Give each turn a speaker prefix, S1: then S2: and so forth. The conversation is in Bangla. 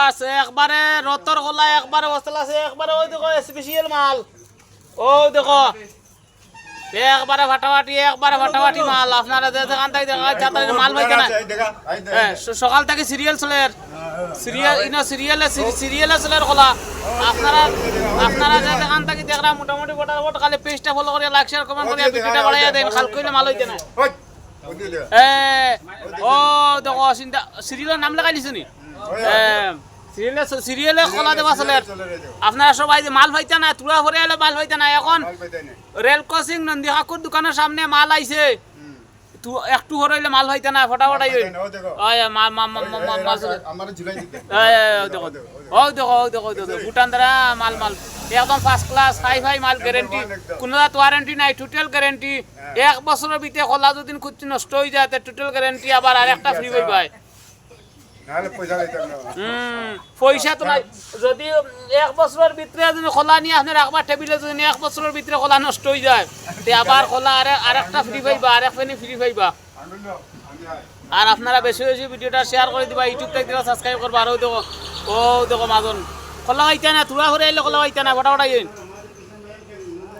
S1: আছে একবারে রতর গলা একবারে বস্তা আছে একবারে ওই দেখো স্পেশাল মাল ও দেখো একবারে ফাটাফাটি মাল আপনারা যেখান থেকে দেখা যাচ্ছে মাল পাইতে না সকাল থেকে সিরিয়াল চলে সিরিয়ালে চলে গলা আপনারা যেখান থেকে দেখরা মোটামুটি ফটাফট খালি পেজটা ফলো করে লাইক শেয়ার কমেন্ট করে ভিডিওটা বাড়াইয়া দেন খাল কইলে মাল হইতে না ও দেখো চিন্তা সিরিয়ালের নাম লাগাই দিছে নি সিরিয়ালে খোলা দেওয়া চলে আপনারা সবাই যে মাল পাইতে না তুলা ভরে এলে মাল পাইতে না এখন রেল ক্রসিং নন্দী কাকুর দোকানের সামনে মাল আইছে একটু হরাইলে মাল হইতে না ফটাফট আইবে দেখো ভুটান দ্বারা মাল একদম ফার্স্ট ক্লাস হাই মাল গ্যারেন্টি কোনো ওয়ারেন্টি নাই টোটাল গ্যারেন্টি 1 বছরের ভিতরে খোলা যদি খুঁজছি নষ্ট হয়ে যায় টোটাল গ্যারেন্টি আবার আরেকটা ফ্রি হয়ে পায় পয়সা তো নাই যদি 1 বছরের ভিতরে যদি খোলা নিয়ে আপনি রাখবার টেবিলে যদি 1 বছরের ভিতরে খোলা নষ্ট হয়ে যায় তে আবার খোলা আরেকটা ফ্রি পাইবা আরেক ফেনি ফ্রি পাইবা আর আপনারা বেশি বেশি ভিডিওটা শেয়ার করে দিবা ইউটিউব থেকে সাবস্ক্রাইব করবা আর দেখো ও দেখো মাজন খোলা হইতে না তুলা হরে আইলে খোলা হইতে না ফটাফট আইন